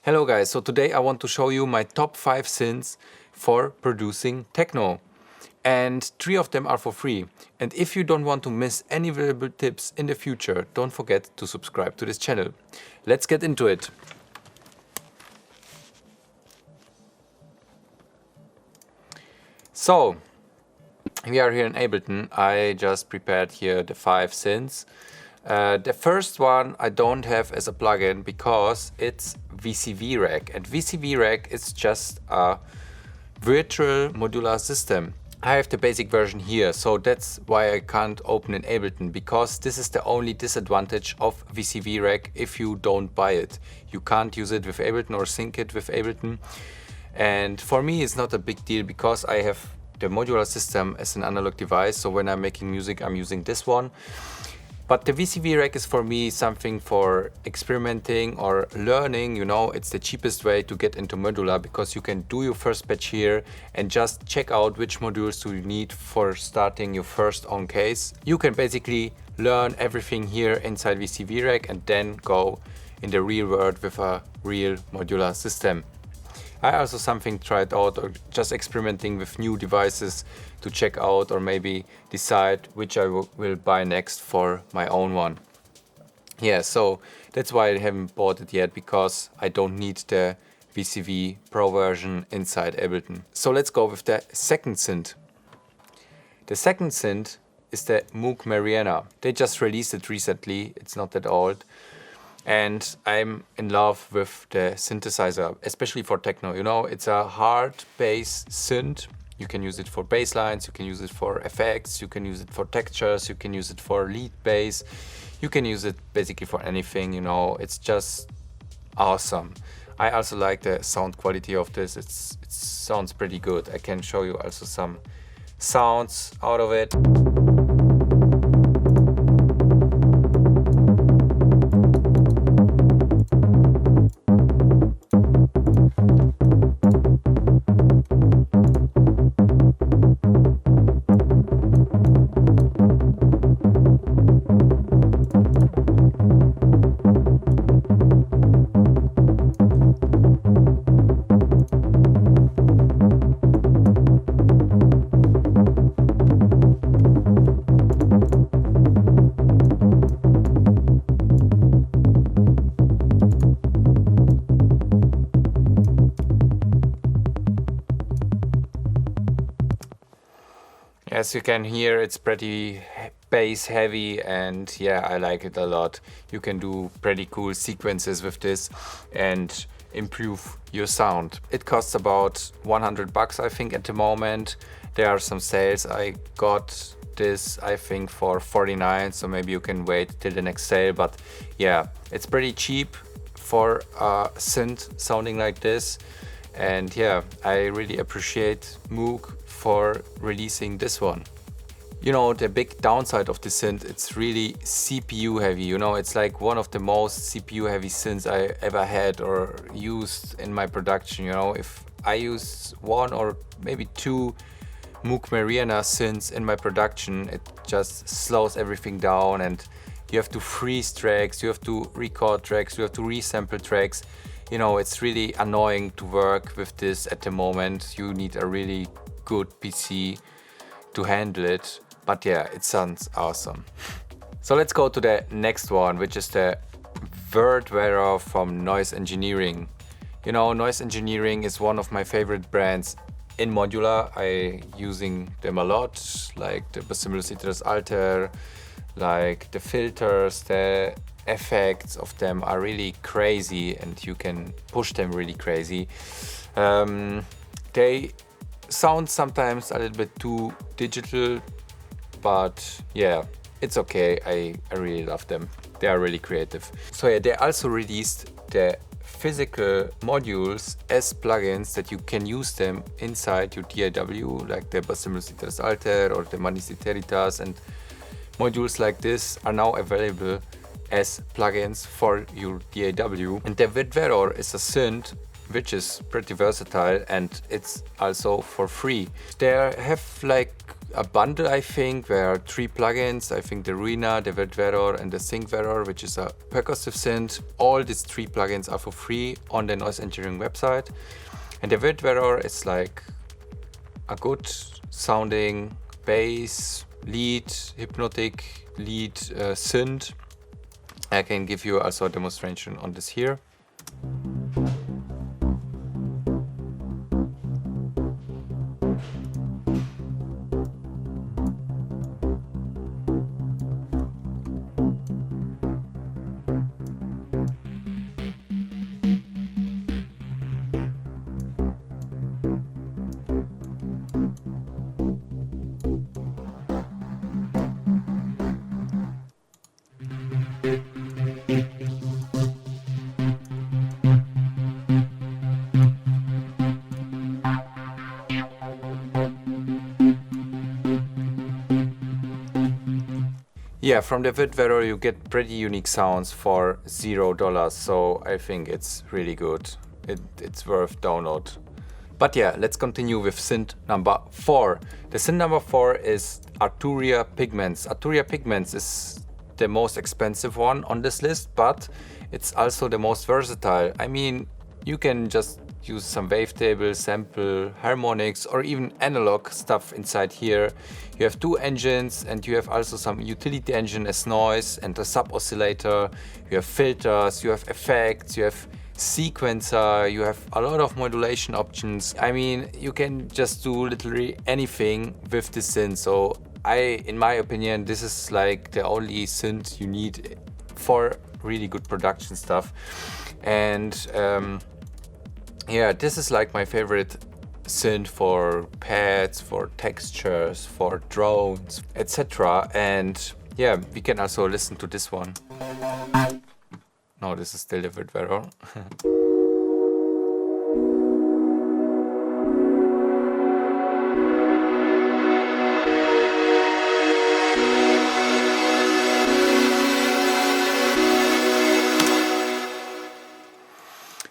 Hello guys, so today I want to show you my top 5 synths for producing techno. And 3 of them are for free. And if you don't want to miss any valuable tips in the future, don't forget to subscribe to this channel. Let's get into it. So, we are here in Ableton. I just prepared here the 5 synths. The first one I don't have as a plugin because it's Vyrack, and Vyrack is just a virtual modular system. I have the basic version here, so that's why I can't open in Ableton, because this is the only disadvantage of Vyrack if you don't buy it. You can't use it with Ableton or sync it with Ableton. And for me it's not a big deal because I have the modular system as an analog device, so when I'm making music I'm using this one. But the Vyrack is for me something for experimenting or learning, you know. It's the cheapest way to get into modular because you can do your first batch here and just check out which modules do you need for starting your first own case. You can basically learn everything here inside Vyrack and then go in the real world with a real modular system. I also tried out or just experimenting with new devices to check out or maybe decide which I will buy next for my own one. Yeah, so that's why I haven't bought it yet, because I don't need the VCV Pro version inside Ableton. So let's go with the second synth. The second synth is the Moog Mariana. They just released it recently, it's not that old. And I'm in love with the synthesizer, especially for techno. You know, it's a hard bass synth. You can use it for bass lines, you can use it for effects, you can use it for textures, you can use it for lead bass. You can use it basically for anything, you know. It's just awesome. I also like the sound quality of this. It sounds pretty good. I can show you also some sounds out of it. As you can hear, it's pretty bass heavy, and yeah, I like it a lot. You can do pretty cool sequences with this and improve your sound. It costs about 100 bucks, I think, at the moment. There are some sales. I got this, I think, for 49, so maybe you can wait till the next sale. But yeah, it's pretty cheap for a synth sounding like this. And yeah, I really appreciate Moog for releasing this one. You know, the big downside of the synth, it's really CPU heavy. You know, it's like one of the most CPU heavy synths I ever had or used in my production. You know, if I use one or maybe two Moog Mariana synths in my production, it just slows everything down, and you have to freeze tracks, you have to record tracks, you have to resample tracks. You know, it's really annoying to work with this at the moment. You need a really good PC to handle it. But yeah, it sounds awesome. So let's go to the next one, which is the Verr from Noise Engineering. You know, Noise Engineering is one of my favorite brands in modular. I using them a lot, like the Synthesizer Alter, like the filters, the effects of them are really crazy, and you can push them really crazy. They sound sometimes a little bit too digital, but yeah, it's okay. I really love them. They are really creative. So yeah, they also released the physical modules as plugins that you can use them inside your DAW, like the Synthesizer Alter or the Maschine, and modules like this are now available as plugins for your DAW. And the Verr is a synth which is pretty versatile, and it's also for free. They have like a bundle, I think. There are 3 plugins. I think the Verr, the Verr, and the Verr, which is a percussive synth. All these 3 plugins are for free on the noise engineering website. And the Verr is like a good sounding bass, lead, hypnotic lead synth. I can give you also a demonstration on this here. Yeah, from the Verr you get pretty unique sounds for $0, so I think it's really good. It's worth download. But yeah, let's continue with synth number 4. The synth number 4 is Artura Pigments. Artura Pigments is the most expensive one on this list, but it's also the most versatile. I mean, you can just use some wavetable, sample, harmonics, or even analog stuff inside here. You have 2 engines, and you have also some utility engine as noise and a sub oscillator. You have filters, you have effects, you have sequencer, you have a lot of modulation options. I mean, you can just do literally anything with this synth. So in my opinion, this is like the only synth you need for really good production stuff. And yeah, this is like my favorite synth for pads, for textures, for drones, etc. And yeah, we can also listen to this one. No, this is still the Verr.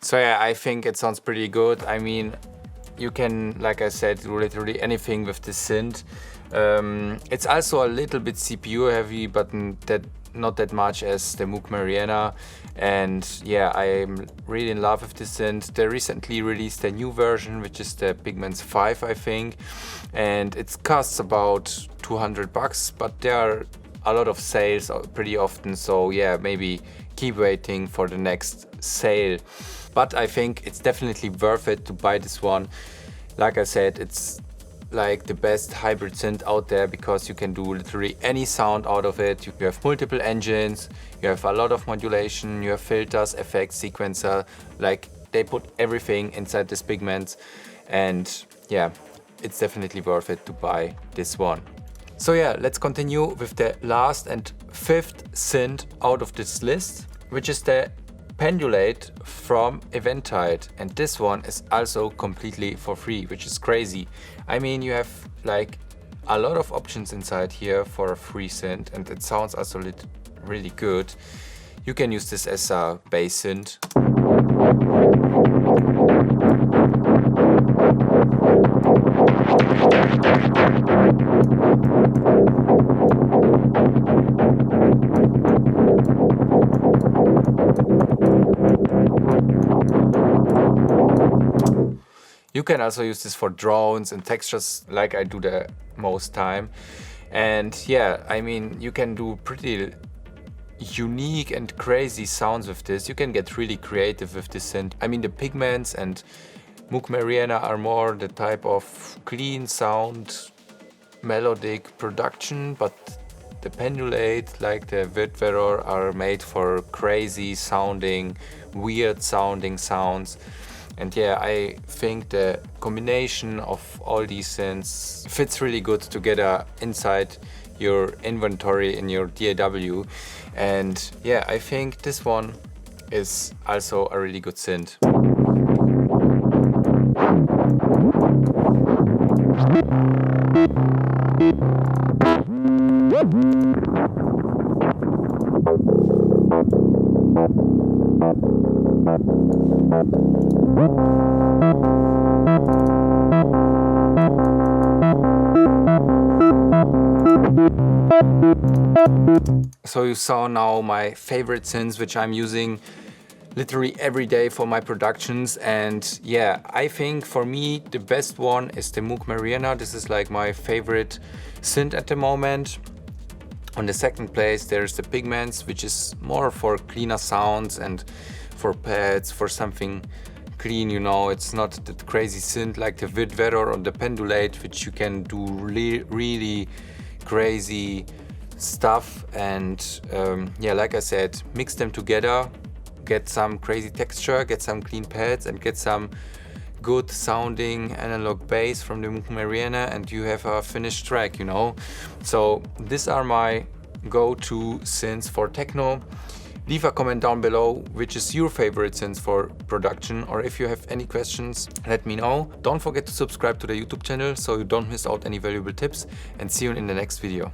So yeah, I think it sounds pretty good. I mean, you can, like I said, do literally anything with this synth. It's also a little bit CPU heavy, but not that much as the Moog Mariana. And yeah, I'm really in love with this synth. They recently released a new version, which is the Pigments 5, I think. And it costs about $200, but there are a lot of sales pretty often. So yeah, maybe keep waiting for the next sale. But I think it's definitely worth it to buy this one. Like I said, it's like the best hybrid synth out there because you can do literally any sound out of it. You have multiple engines, you have a lot of modulation, you have filters, effects, sequencer. Like, they put everything inside this Pigments, and yeah, it's definitely worth it to buy this one. So yeah, let's continue with the last and 5th synth out of this list, which is the Pendulate from Eventide, and this one is also completely for free, which is crazy. I mean, you have like a lot of options inside here for a free synth, and it sounds also really good. You can use this as a bass synth. You can also use this for drones and textures like I do the most time. And yeah, I mean, you can do pretty unique and crazy sounds with this. You can get really creative with this synth. I mean, the Pigments and Moog Mariana are more the type of clean sound, melodic production, but the Pendulate, like the Verr, are made for crazy sounding, weird sounding sounds. And yeah, I think the combination of all these synths fits really good together inside your inventory in your DAW. And yeah, I think this one is also a really good synth. So you saw now my favorite synths, which I'm using literally every day for my productions. And yeah, I think for me the best one is the Moog Marina. This is like my favorite synth at the moment. On the second place there's the Pigments, which is more for cleaner sounds and for pads, for something clean, you know. It's not that crazy synth like the Verr or the Pendulate, which you can do really crazy stuff. And yeah, like I said, mix them together, get some crazy texture, get some clean pads, and get some good sounding analog bass from the Moog Marina, and you have a finished track, you know. So these are my go-to synths for techno. Leave a comment down below which is your favorite synth for production, or if you have any questions, let me know. Don't forget to subscribe to the YouTube channel so you don't miss out any valuable tips, and see you in the next video.